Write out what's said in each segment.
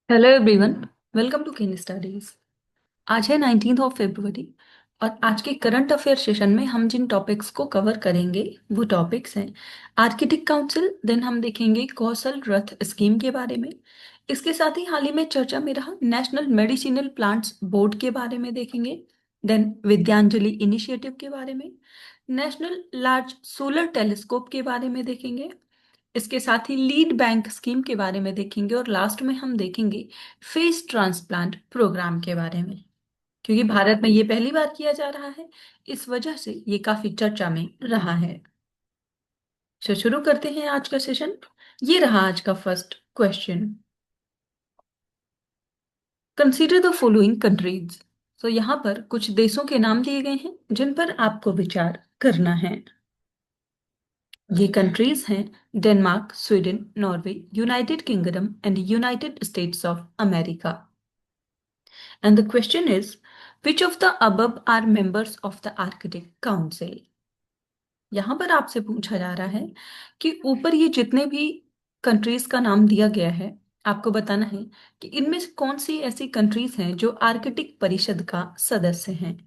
Hello everyone. Welcome to Ken studies. आज है 19 फरवरी और आज के करंट अफेयर सेशन में हम जिन टॉपिक्स को कवर करेंगे वो टॉपिक्स हैं आर्किटिक काउंसिल। देन हम देखेंगे कौशल रथ स्कीम के बारे में। इसके साथ ही हाल ही में चर्चा में रहा नेशनल मेडिसिनल प्लांट्स बोर्ड के बारे में देखेंगे। देन विद्यांजलि इनिशिएटिव के बारे में, नेशनल लार्ज सोलर टेलीस्कोप के बारे में देखेंगे। इसके साथ ही लीड बैंक स्कीम के बारे में देखेंगे और लास्ट में हम देखेंगे फेस ट्रांसप्लांट प्रोग्राम के बारे में। क्योंकि भारत में ये पहली बार किया जा रहा है, इस वजह से ये काफी चर्चा में रहा है। तो शुरू करते हैं आज का सेशन। ये रहा आज का first question. Consider the following countries. तो यहाँ पर कुछ देशों के नाम दिए गए हैं जिन पर आपको विचार करना है। ये कंट्रीज हैं Denmark, Sweden, Norway, United kingdom and United states of America. And the question is, which of the above are members of the Arctic Council? यहां पर आपसे पूछा जा रहा है कि ऊपर ये जितने भी कंट्रीज का नाम दिया गया है, आपको बताना है कि इनमें से कौन सी ऐसी कंट्रीज हैं जो आर्कटिक परिषद का सदस्य हैं।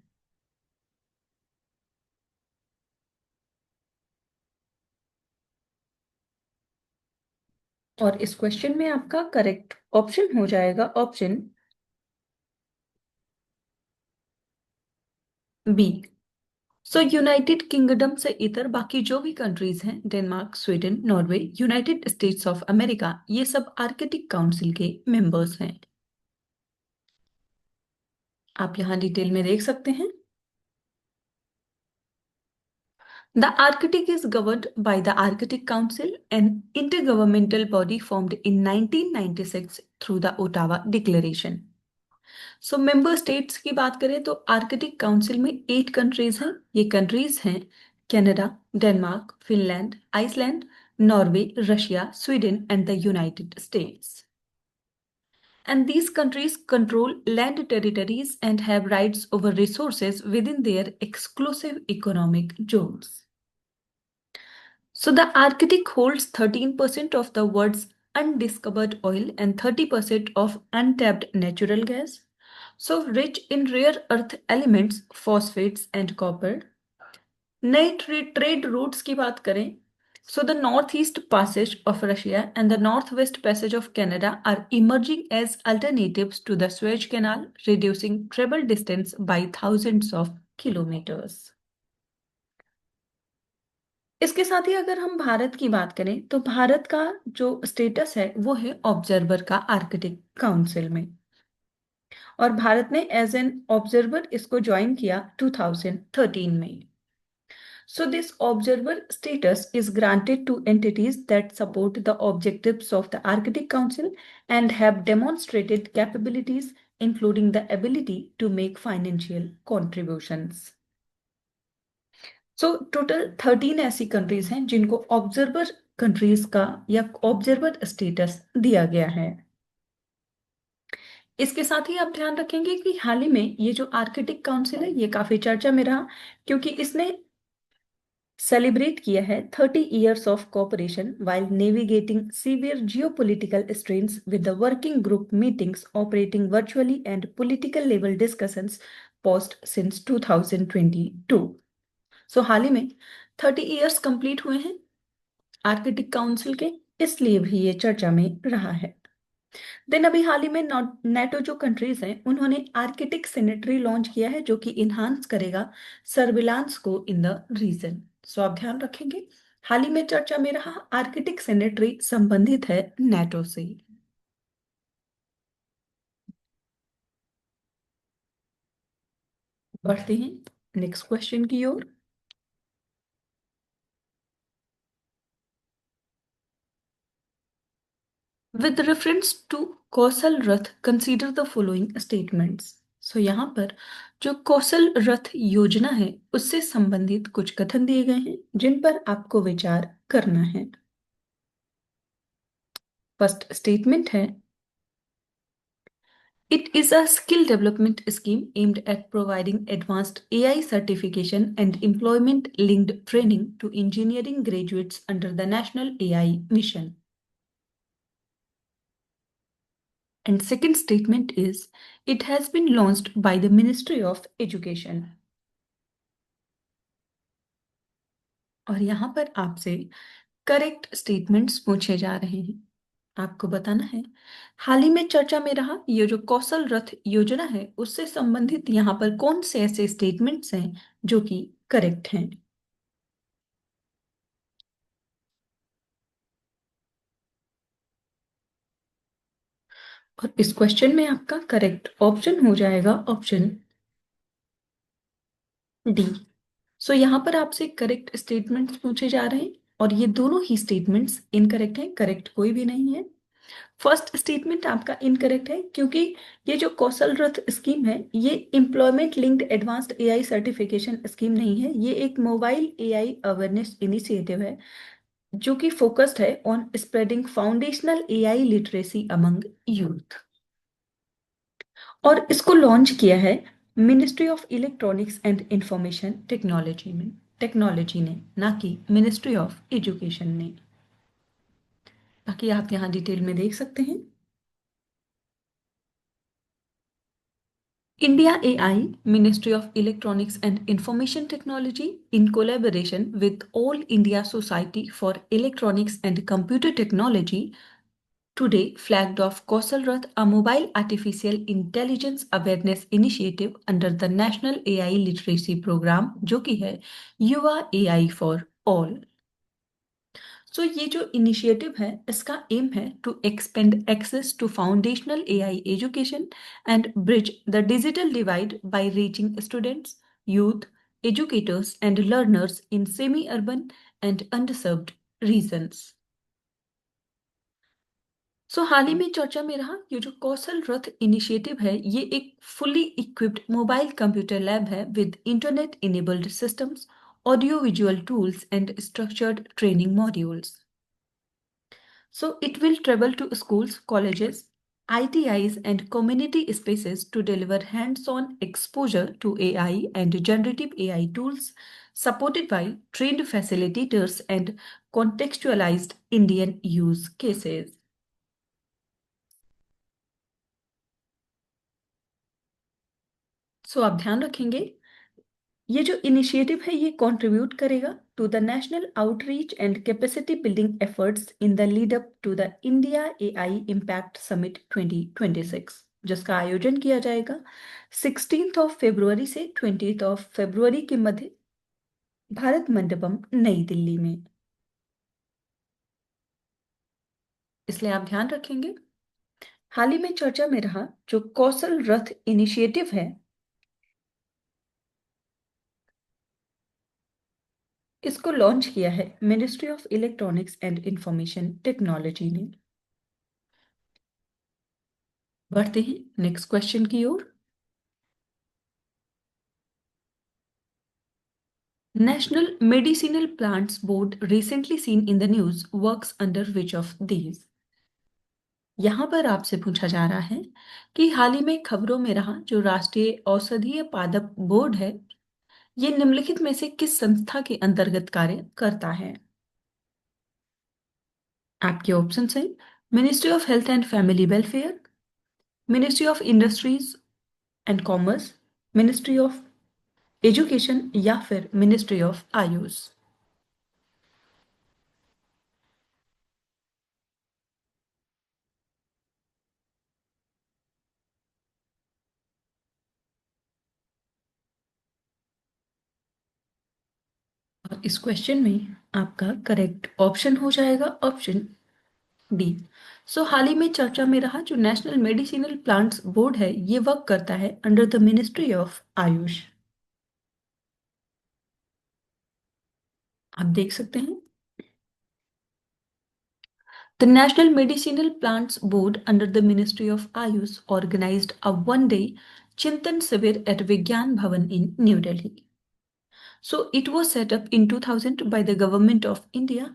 और इस क्वेश्चन में आपका करेक्ट ऑप्शन हो जाएगा ऑप्शन बी। सो यूनाइटेड किंगडम से इतर बाकी जो भी कंट्रीज हैं, Denmark, Sweden, Norway, United states of America, ये सब आर्कटिक काउंसिल के मेंबर्स हैं। आप यहाँ डिटेल में देख सकते हैं। The Arctic is governed by the Arctic council, an intergovernmental body formed in 1996 through the Ottawa declaration. So member states की बात करें तो आर्कटिक काउंसिल में 8 कंट्रीज हैं। ये कंट्रीज हैं Canada, Denmark, Finland, Iceland, Norway, Russia, Sweden and the United States. And these countries control land territories and have rights over resources within their exclusive economic zones. So the Arctic holds 13% of the world's undiscovered oil and 30% of untapped natural gas. So rich in rare earth elements, phosphates and copper. नए trade routes की बात करें, so the northeast passage of Russia and the northwest passage of Canada are emerging as alternatives to the Suez Canal, reducing travel distance by thousands of kilometers. इसके साथ ही अगर हम भारत की बात करें तो भारत का जो स्टेटस है वो है ऑब्जर्वर का आर्कटिक काउंसिल में। और भारत ने एज एन ऑब्जर्वर इसको ज्वाइन किया 2013 में। So, this observer status is granted to entities that support the objectives of the Arctic Council and have demonstrated capabilities, including the ability to make financial contributions. So, total 13 ऐसी countries हैं जिनको observer countries का या observer status दिया गया है। इसके साथ ही आप ध्यान रखेंगे कि हाल ही में ये जो आर्कटिक काउंसिल है ये काफी चर्चा में रहा, क्योंकि इसने सेलिब्रेट किया है 30 years of cooperation while navigating severe geopolitical strains with the working group meetings operating virtually and political level discussions post since 2022. So हाल ही में 30 years कंप्लीट हुए हैं आर्कटिक काउंसिल के, इसलिए भी ये चर्चा में रहा है। देन अभी हाल ही में नेटो जो कंट्रीज हैं उन्होंने आर्किटिक सेनेटरी लॉन्च किया है जो कि इन्हांस करेगा सर्विलांस को इन द रीजन। सो आप ध्यान रखेंगे, हाल ही में चर्चा में रहा आर्किटिक सेनेटरी संबंधित है नेटो से। बढ़ते हैं नेक्स्ट क्वेश्चन की ओर। With reference to Kaushal Rath consider the following statements. सो यहाँ पर जो कौशल रथ योजना है उससे संबंधित कुछ कथन दिए गए हैं जिन पर आपको विचार करना है। फर्स्ट स्टेटमेंट है, it is a skill development scheme aimed at providing advanced AI certification and employment linked training to engineering graduates under the National AI Mission. And second statement is it has been launched by the Ministry of Education. और यहाँ पर आपसे correct statements पूछे जा रहे हैं। आपको बताना है हाल ही में चर्चा में रहा ये जो कौशल रथ योजना है उससे संबंधित यहाँ पर कौन से ऐसे स्टेटमेंट्स हैं जो कि करेक्ट हैं। और इस क्वेश्चन में आपका करेक्ट ऑप्शन हो जाएगा ऑप्शन डी। सो यहाँ पर आपसे करेक्ट स्टेटमेंट्स पूछे जा रहे हैं और ये दोनों ही स्टेटमेंट्स इनकरेक्ट हैं, करेक्ट कोई भी नहीं है। फर्स्ट स्टेटमेंट आपका इनकरेक्ट है क्योंकि ये जो कौशल रथ स्कीम है ये employment linked advanced AI certification scheme नहीं है, ये एक मोबाइल एआई अवेयरनेस इनिशिएटिव है जो कि फोकस्ड है on spreading foundational AI literacy among youth. और इसको लॉन्च किया है ministry of electronics and information technology ने, ना कि मिनिस्ट्री ऑफ एजुकेशन ने। बाकी आप यहाँ डिटेल में देख सकते हैं। India AI, Ministry of Electronics and Information Technology, in collaboration with All India Society for Electronics and Computer Technology, today flagged off Kausal Rath, a mobile artificial intelligence awareness initiative under the National AI Literacy Program, जो कि है युवा AI for All। सो ये जो initiative है इसका aim है to expand access to foundational AI education and bridge the digital divide by reaching students, youth, educators and learners in semi urban and unreserved regions. So हाल ही में चर्चा में रहा ये जो कौशल रथ इनिशिएटिव है ये एक fully equipped mobile computer lab है with internet enabled systems, audio visual tools and structured training modules. So it will travel to schools, colleges, ITIs, and community spaces to deliver hands-on exposure to AI and generative AI tools, supported by trained facilitators and contextualized Indian use cases. So आप ध्यान रखेंगे ये जो initiative है ये contribute करेगा to the national outreach and capacity building efforts in the lead up to the India AI impact summit 2026, जिसका आयोजन किया जाएगा 16 फरवरी से 20 फरवरी के मध्य भारत मंडपम नई दिल्ली में। इसलिए आप ध्यान रखेंगे हाल ही में चर्चा में रहा जो कौशल रथ इनिशिएटिव है इसको लॉन्च किया है ministry of electronics and information technology ने। बढ़ते हैं नेक्स्ट क्वेश्चन की ओर। National Medicinal Plants Board recently seen in the news works under which of these? यहाँ पर आपसे पूछा जा रहा है कि हाल ही में खबरों में रहा जो राष्ट्रीय औषधीय पादप बोर्ड है ये निम्नलिखित में से किस संस्था के अंतर्गत कार्य करता है। आपके ऑप्शन हैं ministry of health and family welfare, ministry of industries and commerce, ministry of education या फिर मिनिस्ट्री ऑफ आयुष। और इस क्वेश्चन में आपका करेक्ट ऑप्शन हो जाएगा ऑप्शन डी। सो हाल ही में चर्चा में रहा जो नेशनल मेडिसिनल प्लांट्स बोर्ड है ये वर्क करता है under the ministry of Ayush. आप देख सकते हैं the national medicinal plants board under the ministry of Ayush organised a one day chintan shivir at Vigyan Bhawan in new Delhi. So it was set up in 2000 by the government of India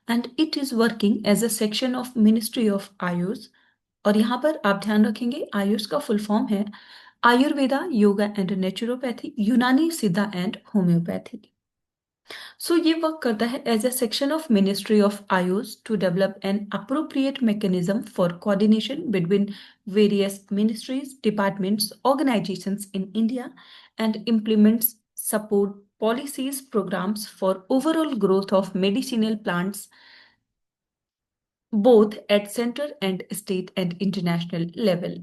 and it is working as a section of Ministry of Ayush। और यहाँ पर आप ध्यान रखेंगे आयुष का full form है Ayurveda, yoga and naturopathy, यूनानी, सिद्धा एंड होम्योपैथी। सो ये वर्क करता है as a section of ministry of Ayush to develop an appropriate mechanism for coordination between various ministries, departments, organizations in India and implements support policies, programs for overall growth of medicinal plants both at center and state and international level.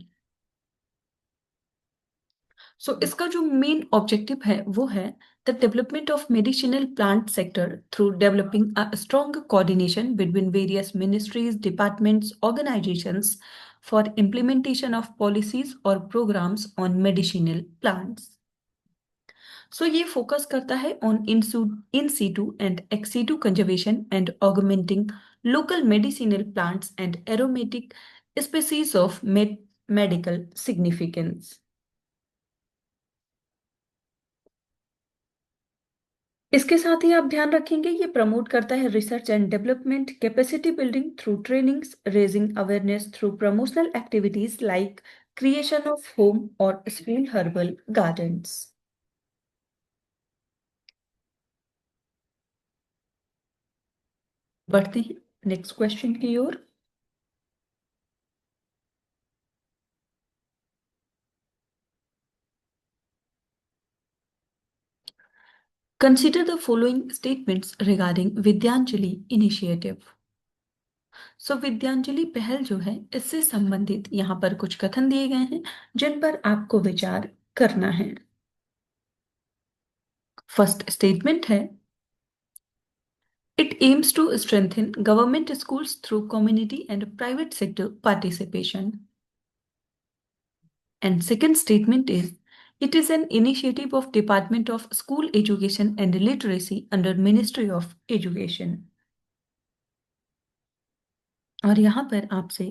So इसका जो main objective है वो है the development of medicinal plant sector through developing a strong coordination between various ministries departments organisations for implementation of policies और programmes on medicinal plants. So ये focus करता है on in situ and ex situ conservation and augmenting local medicinal plants and aromatic species of medical significance. इसके साथ ही आप ध्यान रखेंगे ये प्रमोट करता है research and development capacity building through trainings raising awareness through promotional activities like creation of home और school herbal gardens. बढ़ते हैं नेक्स्ट क्वेश्चन की ओर। Consider the following statements regarding Vidyanjali initiative. So Vidyanjali पहल जो है इससे संबंधित यहाँ पर कुछ कथन दिए गए हैं जिन पर आपको विचार करना है। फर्स्ट स्टेटमेंट है it aims to strengthen government schools through community and private sector participation. And second statement is it is an initiative of Department of School Education and Literacy under Ministry of Education. और यहाँ पर आपसे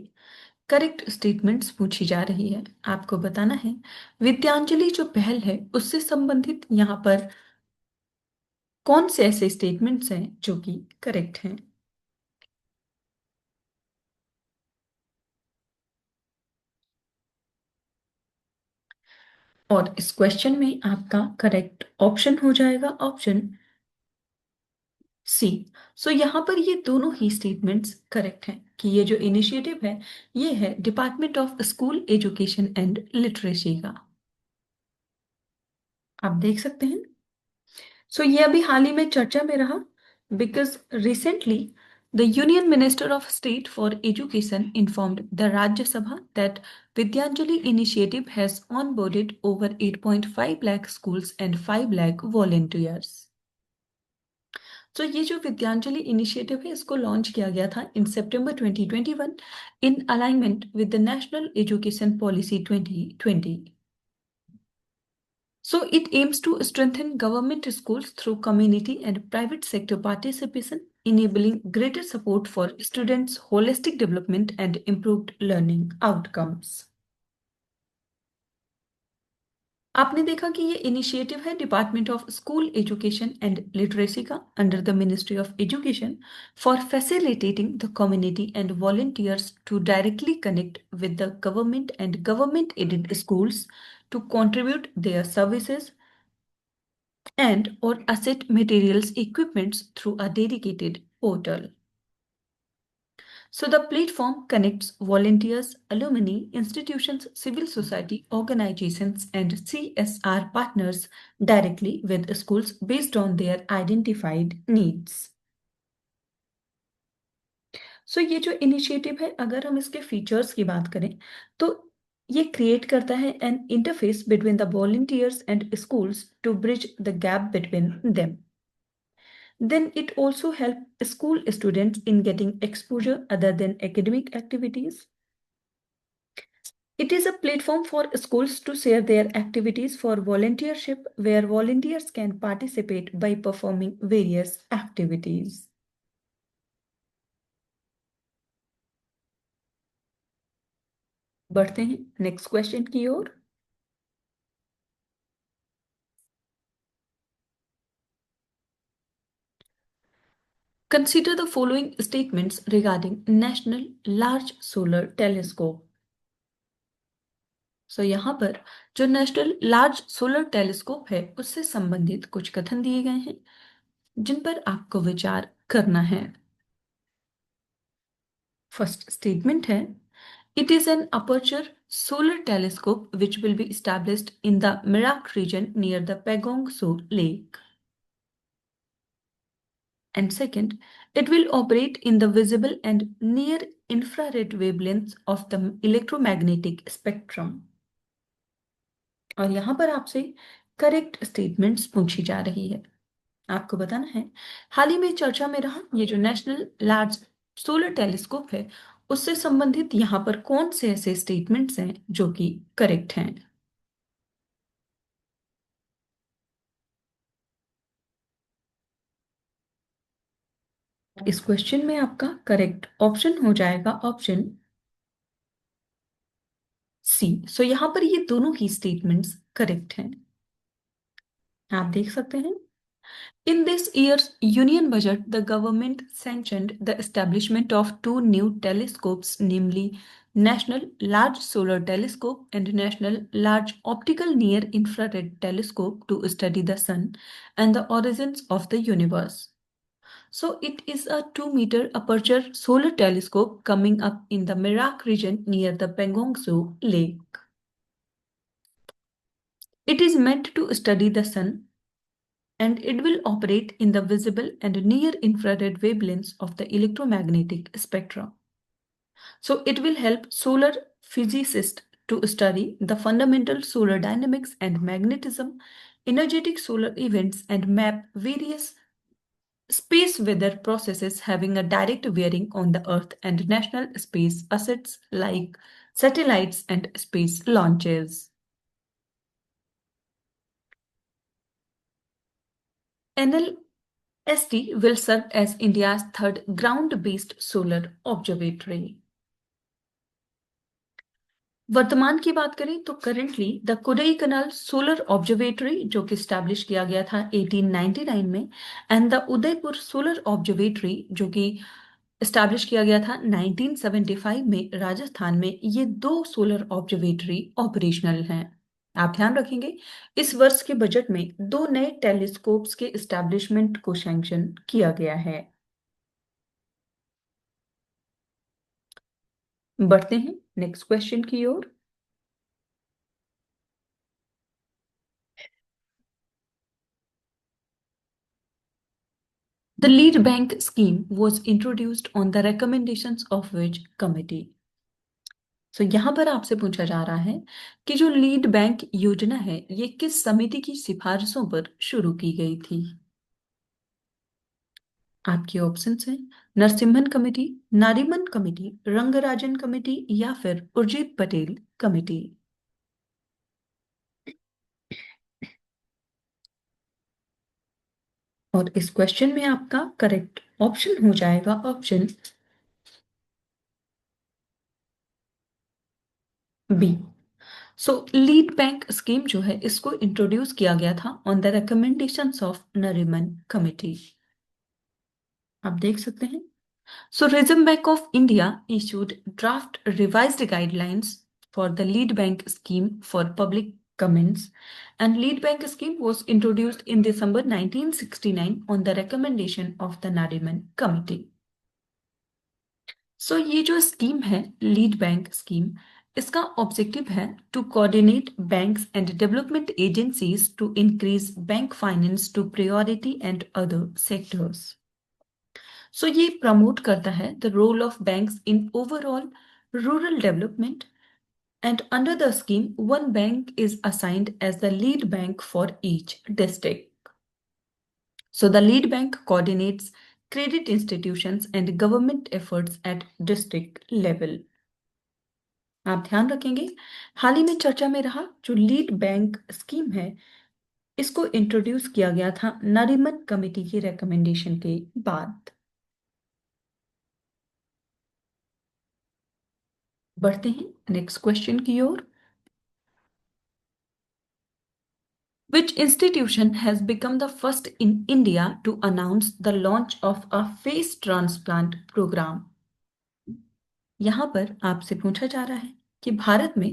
correct statements पूछी जा रही है। आपको बताना है विद्यांजलि जो पहल है उससे संबंधित यहाँ पर कौन से ऐसे स्टेटमेंट्स हैं जो कि करेक्ट हैं। और इस क्वेश्चन में आपका करेक्ट ऑप्शन हो जाएगा ऑप्शन सी। सो यहाँ पर ये दोनों ही स्टेटमेंट्स करेक्ट हैं कि ये जो इनिशिएटिव है ये है department of school education and literacy का। आप देख सकते हैं। सो ये अभी हाल ही में चर्चा में रहा because recently the union minister of state for education informed the Rajya Sabha that Vidyanjali initiative has onboarded over 8.5 lakh schools and 5 lakh volunteers। तो ये जो विद्यांजलि इनिशिएटिव है इसको लॉन्च किया गया था इन सितंबर 2021 in alignment with the national education policy 2020। So it aims to strengthen government schools through community and private sector participation, enabling greater support for students' holistic development and improved learning outcomes। आपने देखा कि ये initiative है department of school education and literacy का under the ministry of education for facilitating the community and volunteers to directly connect with the government and government aided schools to contribute their services and or asset materials equipments through a dedicated portal. So the platform connects volunteers, alumni, institutions, civil society organizations, and CSR partners directly with schools based on their identified needs. सो ये जो initiative है अगर हम इसके features की बात करें तो ये क्रिएट करता है an interface between the volunteers and schools to bridge the gap between them. Then it also helps school students in getting exposure other than academic activities. It is a platform for schools to share their activities for volunteership where volunteers can participate by performing various activities. बढ़ते हैं next question की ओर। Consider the following statements regarding National Large Solar Telescope. सो यहाँ पर जो national large solar telescope है उससे संबंधित कुछ कथन दिए गए हैं। जिन पर आपको विचार करना है। फर्स्ट स्टेटमेंट है, it is an aperture solar telescope which will be established in the Merak region near the Pagong So Lake. And second, it will operate in the visible and near infrared wavelengths of the electromagnetic spectrum. और यहाँ पर आपसे correct statements पूछी जा रही है। आपको बताना है, हाल ही में चर्चा में रहा ये जो नेशनल लार्ज सोलर टेलीस्कोप है, उससे संबंधित यहाँ पर कौन से ऐसे स्टेटमेंट्स हैं जो कि करेक्ट हैं। इस क्वेश्चन में आपका करेक्ट ऑप्शन हो जाएगा ऑप्शन सी। सो यहां पर ये दोनों ही स्टेटमेंट्स करेक्ट हैं। आप देख सकते हैं, in this years union budget the government sanctioned the establishment of two new telescopes, namely National Large Solar Telescope and National Large Optical Near Infrared Telescope to study the sun and the origins of the universe. So it is a 2-meter aperture solar telescope coming up in the Merak region near the Pengongsu Lake. It is meant to study the sun, and it will operate in the visible and near infrared wavelengths of the electromagnetic spectrum. So it will help solar physicists to study the fundamental solar dynamics and magnetism, energetic solar events, and map various space weather processes having a direct bearing on the Earth and national space assets like satellites and space launches. NLST will serve as India's third ground-based solar observatory. वर्तमान की बात करें तो currently the Kodaikanal solar observatory जो कि establish किया गया था 1899 में, and the Udaipur solar observatory जो कि स्टैब्लिश किया गया था 1975 में राजस्थान में, ये दो सोलर ऑब्जर्वेटरी ऑपरेशनल हैं। आप ध्यान रखेंगे, इस वर्ष के बजट में दो नए टेलीस्कोप्स के एस्टैब्लिशमेंट को सैंक्शन किया गया है। बढ़ते हैं नेक्स्ट क्वेश्चन की ओर। The lead bank scheme was introduced on the recommendations of which committee? So यहाँ पर आपसे पूछा जा रहा है कि जो लीड बैंक योजना है ये किस समिति की सिफारिशों पर शुरू की गई थी। आपके ऑप्शंस हैं Narasimhan committee, Nariman committee, Rangarajan committee या फिर उर्जित पटेल कमेटी। और इस क्वेश्चन में आपका करेक्ट ऑप्शन हो जाएगा option B. So lead bank scheme जो है इसको इंट्रोड्यूस किया गया था on the recommendations of Nariman committee. आप देख सकते हैं, so reserve bank of India issued draft revised guidelines for the lead bank scheme for public comments, and lead bank scheme was introduced in December 1969 on the recommendation of the Nariman committee. So ये जो scheme है lead bank scheme, इसका objective है to coordinate banks and development agencies to increase bank finance to priority and other sectors. So ये promote करता है the role of banks in overall rural development, and under the scheme one bank is assigned as the lead bank for each district. So the lead bank coordinates credit institutions and government efforts at district level. आप ध्यान रखेंगे, हाल ही में चर्चा में रहा जो lead bank scheme है इसको इंट्रोड्यूस किया गया था नरीमन कमेटी की रिकमेंडेशन के बाद। बढ़ते हैं नेक्स्ट क्वेश्चन की ओर। Which institution has become the first in India to announce the launch of a face transplant program? यहाँ पर आपसे पूछा जा रहा है कि भारत में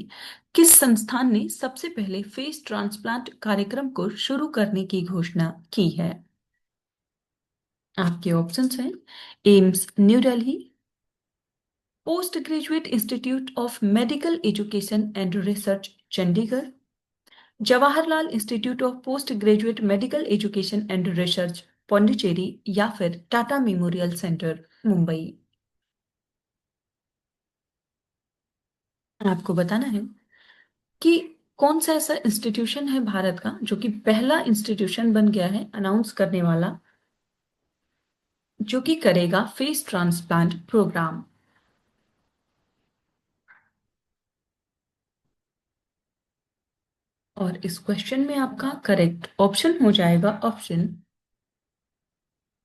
किस संस्थान ने सबसे पहले फेस ट्रांसप्लांट कार्यक्रम को शुरू करने की घोषणा की है। आपके ऑप्शंस हैं AIIMS new Delhi, post graduate institute of medical education and research Chandigarh, Jawaharlal institute of post graduate medical education and research Pondicherry या फिर टाटा मेमोरियल सेंटर मुंबई। आपको बताना है कि कौन सा ऐसा इंस्टीट्यूशन है भारत का जो कि पहला इंस्टीट्यूशन बन गया है अनाउंस करने वाला जो कि करेगा फेस ट्रांसप्लांट प्रोग्राम। और इस क्वेश्चन में आपका करेक्ट ऑप्शन हो जाएगा ऑप्शन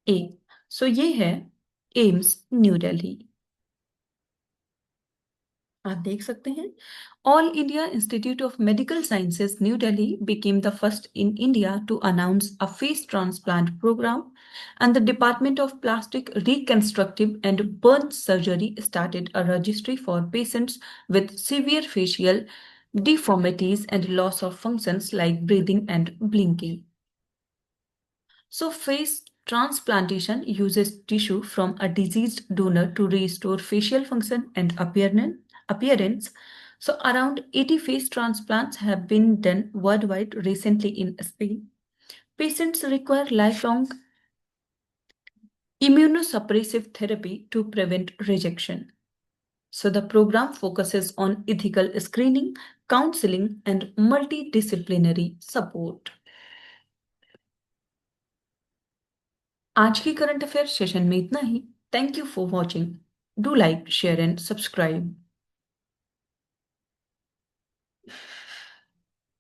ए। सो ये है एम्स न्यू दिल्ली। आप देख सकते हैं all India institute of medical sciences new Delhi became the first in India to announce a face transplant program, and the Department of Plastic Reconstructive and Burn Surgery started a registry for patients with severe facial deformities and loss of functions like breathing and blinking. So, face transplantation uses tissue from a deceased donor to restore facial function and appearance. So, around 80 face transplants have been done worldwide recently in Spain. Patients require lifelong immunosuppressive therapy to prevent rejection. So, the program focuses on ethical screening, counseling, and multidisciplinary support. आज की current affair session में इतना ही। Thank you for watching. Do like share and subscribe.